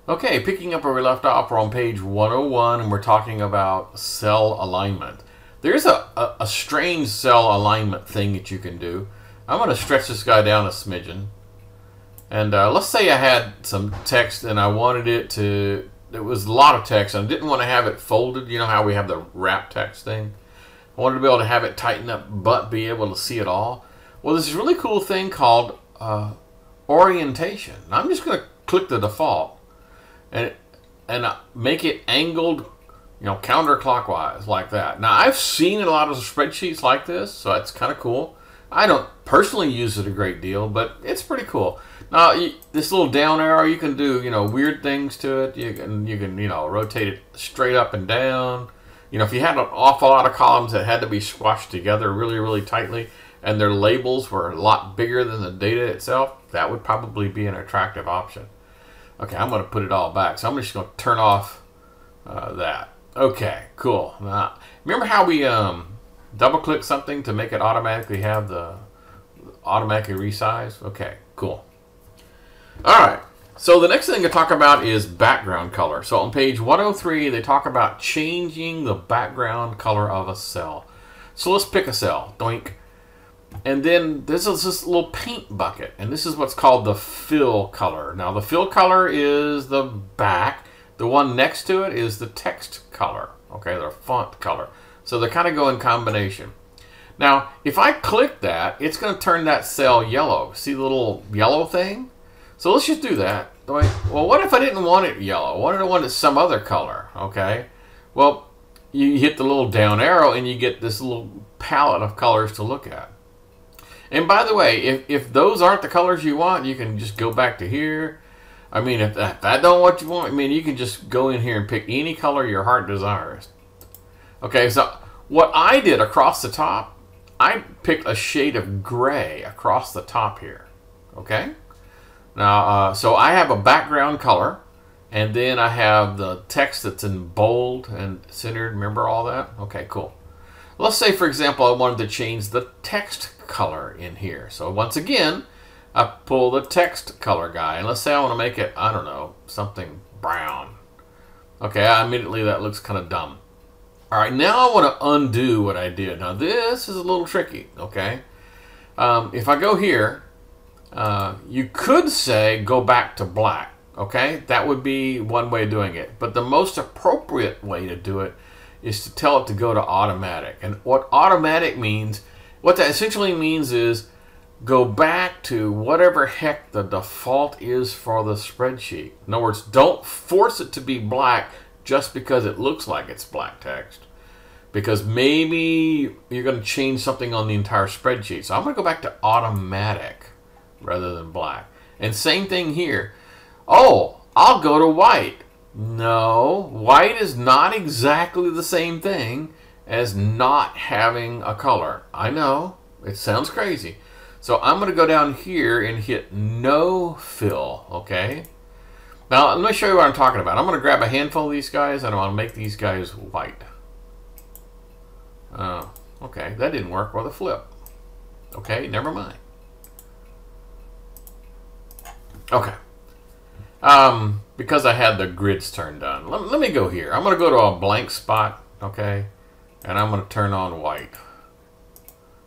Okay, picking up where we left off, we're on page 101 and we're talking about cell alignment. There's a strange cell alignment thing that you can do. I'm going to stretch this guy down a smidgen. And let's say I had some text and I wanted it to, it was a lot of text and I didn't want to have it folded. You know how we have the wrap text thing? I wanted to be able to have it tighten up but be able to see it all. Well, there's this really cool thing called orientation. I'm just going to click the default and make it angled, you know, counterclockwise like that. Now, I've seen a lot of spreadsheets like this, so it's kind of cool. I don't personally use it a great deal, but it's pretty cool. Now, this little down arrow, you can do, you know, weird things to it. You can, you know, rotate it straight up and down. You know, if you had an awful lot of columns that had to be squashed together really, really tightly, and their labels were a lot bigger than the data itself, that would probably be an attractive option. Okay, I'm going to put it all back. So I'm just going to turn off that. Okay, cool. Now, remember how we double-click something to make it automatically have the automatically resize? Okay, cool. All right. So the next thing to talk about is background color. So on page 103, they talk about changing the background color of a cell. So let's pick a cell. Doink. And then this is this little paint bucket, and this is what's called the fill color. Now the fill color is the back. The one next to it is the text color, okay, the font color. So they kind of go in combination. Now, if I click that, it's going to turn that cell yellow. See the little yellow thing? So let's just do that. Well, what if I didn't want it yellow? What if I wanted some other color, okay? Well, you hit the little down arrow and you get this little palette of colors to look at. And by the way, if those aren't the colors you want, you can just go back to here. I mean, if that don't what you want, I mean, you can just go in here and pick any color your heart desires. Okay, so what I did across the top, I picked a shade of gray across the top here. Okay? Now, so I have a background color, and then I have the text that's in bold and centered. Remember all that? Okay, cool. Let's say, for example, I wanted to change the text color in here. So once again, I pull the text color guy, and let's say I want to make it, I don't know, something brown. Okay, immediately that looks kind of dumb. All right, now I want to undo what I did. Now this is a little tricky, okay? If I go here, you could say go back to black, okay? That would be one way of doing it. But the most appropriate way to do it is to tell it to go to automatic. And what automatic means, what that essentially means is go back to whatever heck the default is for the spreadsheet. In other words, don't force it to be black just because it looks like it's black text. Because maybe you're going to change something on the entire spreadsheet. So I'm going to go back to automatic rather than black. And same thing here. Oh, I'll go to white. No, white is not exactly the same thing as not having a color. I know, it sounds crazy. So I'm going to go down here and hit no fill, okay? Now, let me show you what I'm talking about. I'm going to grab a handful of these guys and I want to make these guys white. Okay, that didn't work with a flip. Okay, never mind. Okay. Because I had the grids turned on. Let me go here. I'm going to go to a blank spot, okay? And I'm going to turn on white.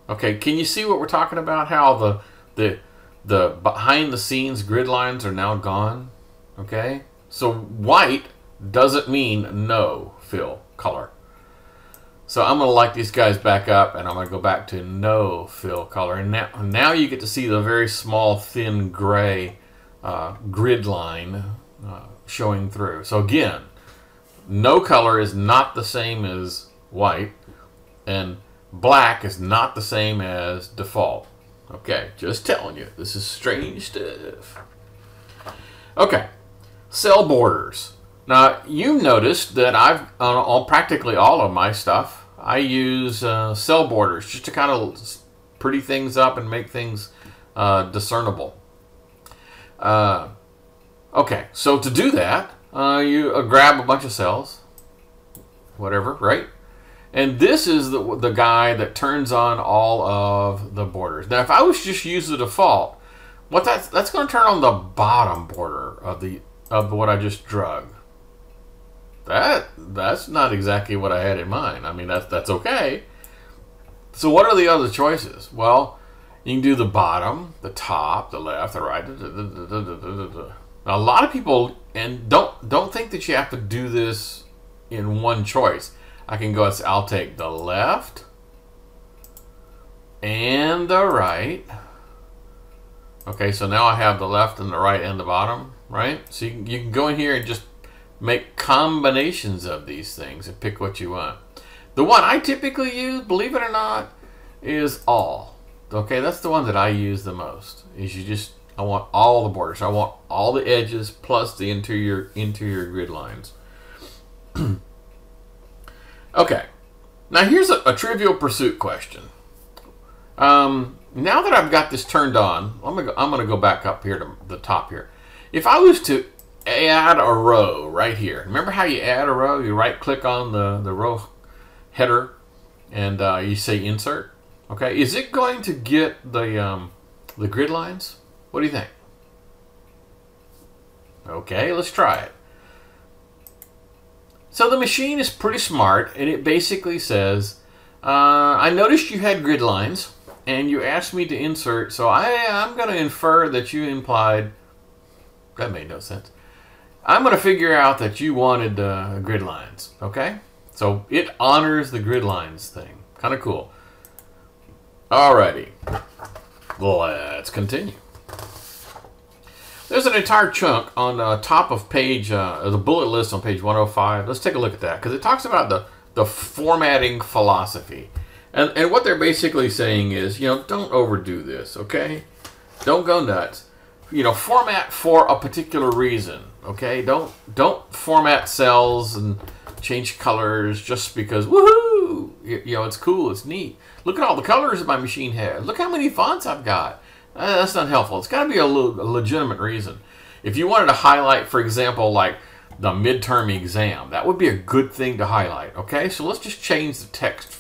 Okay, can you see what we're talking about? How the behind the scenes grid lines are now gone, okay? So white doesn't mean no fill color. So I'm going to light these guys back up and I'm going to go back to no fill color. And now you get to see the very small thin gray grid line showing through. So again, no color is not the same as white, and black is not the same as default. Okay, just telling you, this is strange stuff. Okay, cell borders. Now you've noticed that I've on practically all of my stuff, I use cell borders just to kind of pretty things up and make things discernible. Okay, so to do that, you grab a bunch of cells, whatever, right? And this is the guy that turns on all of the borders. Now, if I was just use the default, what that's going to turn on the bottom border of the of what I just drug. That's not exactly what I had in mind. I mean, that's okay. So what are the other choices? Well, you can do the bottom, the top, the left, the right. Now, a lot of people don't think that you have to do this in one choice. I can go. I'll take the left and the right. Okay, so now I have the left and the right and the bottom, right? So you can go in here and just make combinations of these things and pick what you want. The one I typically use, believe it or not, is all. Okay, that's the one that I use the most. I want all the borders. I want all the edges plus the interior grid lines. Okay, now here's a Trivial Pursuit question. Now that I've got this turned on, I'm gonna go back up here to the top here. If I was to add a row right here, remember how you add a row? You right click on the row header and you say insert. Okay, is it going to get the grid lines? What do you think? Okay, let's try it. So the machine is pretty smart, and it basically says, I noticed you had grid lines, and you asked me to insert, so I'm going to infer that you implied, that made no sense. I'm going to figure out that you wanted grid lines, okay? So it honors the grid lines thing. Kind of cool. Alrighty, let's continue. There's an entire chunk on the top of page, the bullet list on page 105. Let's take a look at that, because it talks about the formatting philosophy. And what they're basically saying is, don't overdo this, okay? Don't go nuts. Format for a particular reason, okay? Don't format cells and change colors just because, woohoo! It's cool, it's neat. Look at all the colors that my machine has. Look how many fonts I've got. That's not helpful. It's got to be a legitimate reason. If you wanted to highlight, for example, like the midterm exam, that would be a good thing to highlight. Okay, so let's just change the text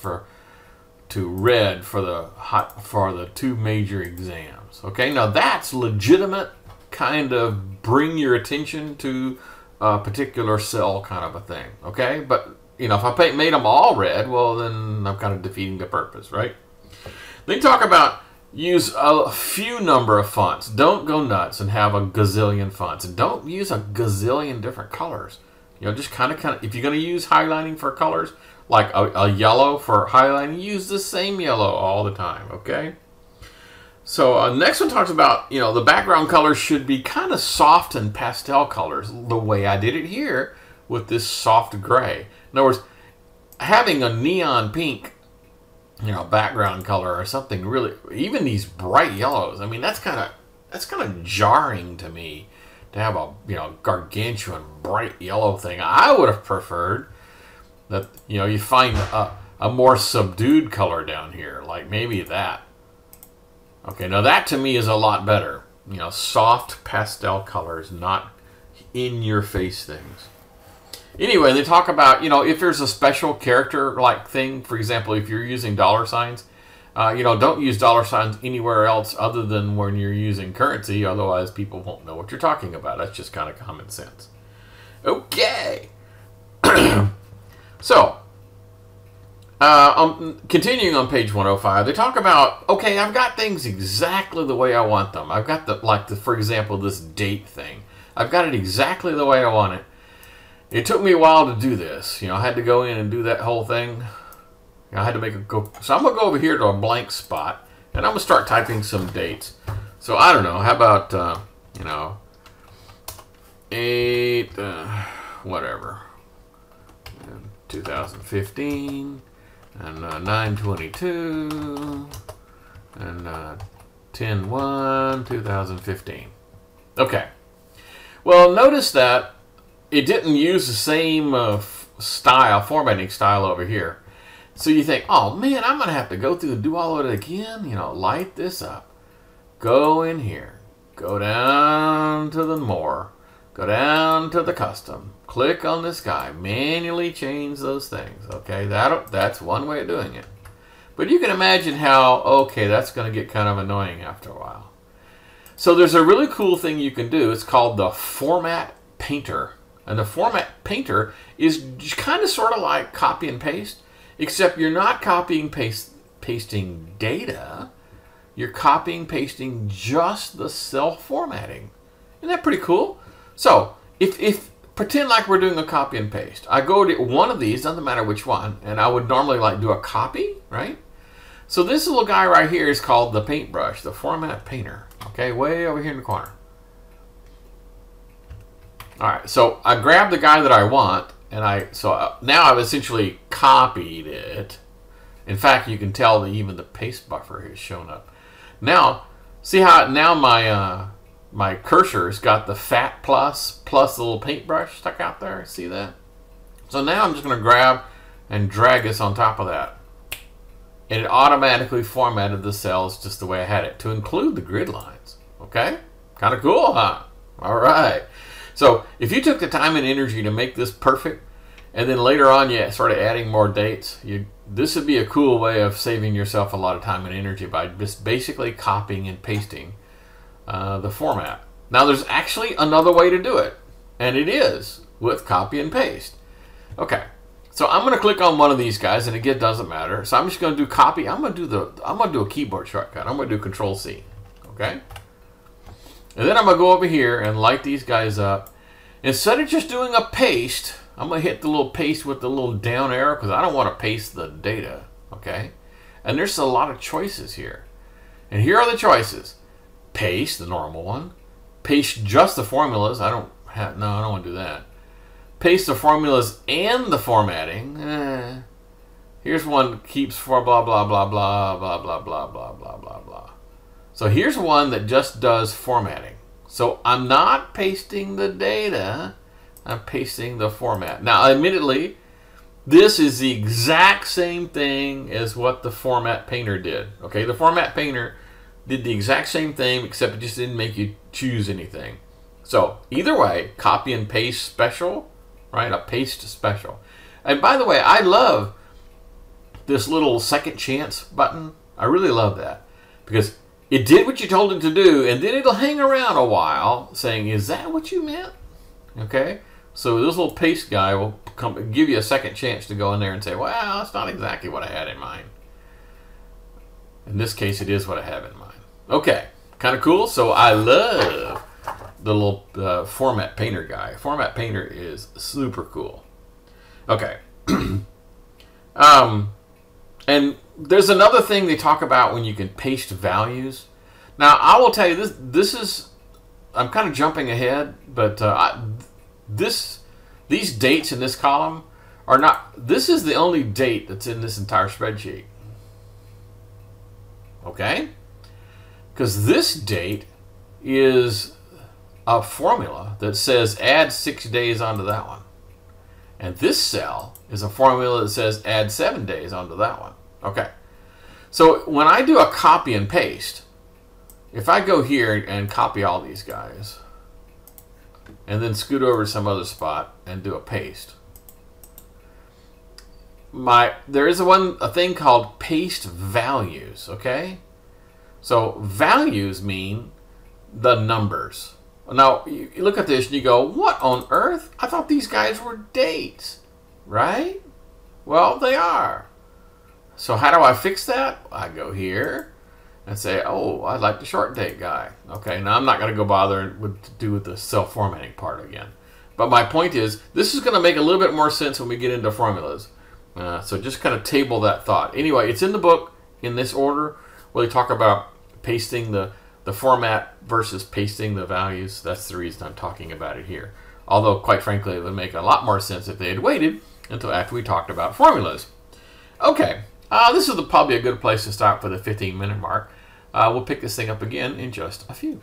to red for the two major exams. Okay, now that's legitimate, kind of bring your attention to a particular cell kind of a thing. Okay, but if I made them all red, well, then I'm kind of defeating the purpose, right? They talk about use a few number of fonts. Don't go nuts and have a gazillion fonts. And don't use a gazillion different colors. Just kind of, if you're going to use highlighting for colors, like a yellow for highlighting, use the same yellow all the time, okay? So next one talks about, the background colors should be kind of soft and pastel colors, the way I did it here with this soft gray. In other words, having a neon pink background color or something really, even these bright yellows, I mean, that's kind of jarring to me to have a, gargantuan bright yellow thing. I would have preferred that, you find a more subdued color down here, like maybe that. Okay, now that to me is a lot better. Soft pastel colors, not in-your-face things. Anyway, they talk about, if there's a special character-like thing, for example, if you're using dollar signs, don't use dollar signs anywhere else other than when you're using currency, otherwise people won't know what you're talking about. That's just kind of common sense. Okay. So, continuing on page 105, they talk about, okay, I've got things exactly the way I want them. I've got for example, this date thing. I've got it exactly the way I want it. It took me a while to do this. I had to go in and do that whole thing. I had to make it go. So I'm going to go over here to a blank spot, and I'm going to start typing some dates. So I don't know. How about, 8, whatever, 2015, and 9/22, and 10/1, 2015. Okay. Well, notice that it didn't use the same formatting style over here. So you think, oh man, I'm going to have to go through and do all of it again. Light this up. Go in here. Go down to the more. Go down to the custom. Click on this guy. Manually change those things. Okay, that's one way of doing it. But you can imagine how, okay, that's going to get kind of annoying after a while. So there's a really cool thing you can do. It's called the Format painter. And the format painter is kind of sort of like copy and paste, except you're not copying pasting data. You're copying pasting just the cell formatting. Isn't that pretty cool? So if pretend like we're doing a copy and paste. I go to one of these, doesn't matter which one, and I would normally like do a copy, right? So this little guy right here is called the paintbrush, the format painter. Okay, way over here in the corner. All right, so I grab the guy that I want, and now I've essentially copied it. In fact, you can tell that even the paste buffer has shown up. Now, see how now my cursor's got the fat plus the little paintbrush stuck out there. See that? So now I'm just going to grab and drag this on top of that. And it automatically formatted the cells just the way I had it to include the grid lines. Okay? Kind of cool, huh? All right. So if you took the time and energy to make this perfect, and then later on you started adding more dates, this would be a cool way of saving yourself a lot of time and energy by just basically copying and pasting the format. Now there's actually another way to do it, and it is with copy and paste. Okay, so I'm going to click on one of these guys, and again, it doesn't matter. So I'm just going to do copy. I'm going to do a keyboard shortcut. I'm going to do Control C. Okay, and then I'm going to go over here and light these guys up. Instead of just doing a paste, I'm going to hit the little paste with the little down arrow because I don't want to paste the data. Okay, and there's a lot of choices here, and here are the choices. Paste, the normal one. Paste just the formulas. I don't want to do that. Paste the formulas and the formatting. Here's one keeps for blah blah blah blah blah blah blah blah blah blah blah. So here's one that just does formatting. So I'm not pasting the data. I'm pasting the format. Now, admittedly, this is the exact same thing as what the format painter did. Okay, the format painter did the exact same thing, except it just didn't make you choose anything. So either way, copy and paste special, right? A paste special. And by the way, I love this little second chance button. I really love that because it did what you told it to do, and then it'll hang around a while saying, is that what you meant? Okay, so this little paste guy will give you a second chance to go in there and say, well, that's not exactly what I had in mind. In this case, it is what I have in mind. Okay, kind of cool. So I love the little format painter guy. Format painter is super cool. Okay. And there's another thing they talk about when you can paste values. Now, I will tell you this is, I'm kind of jumping ahead, but these dates in this column are not, this is the only date that's in this entire spreadsheet. Okay? Because this date is a formula that says add 6 days onto that one. And this cell is a formula that says add 7 days onto that one. Okay. So when I do a copy and paste, if I go here and copy all these guys, and then scoot over to some other spot and do a paste, there is a thing called paste values, okay? So values mean the numbers. Now, you look at this and you go, what on earth? I thought these guys were dates, right? Well, they are. So how do I fix that? I go here and say, oh, I'd like the short date guy. Okay, now I'm not going to go bother with the self-formatting part again. But my point is, this is going to make a little bit more sense when we get into formulas. So just kind of table that thought. Anyway, it's in the book in this order where they talk about pasting the format versus pasting the values. That's the reason I'm talking about it here. Although, quite frankly, it would make a lot more sense if they had waited until after we talked about formulas. Okay, this is probably a good place to stop for the 15-minute mark. We'll pick this thing up again in just a few.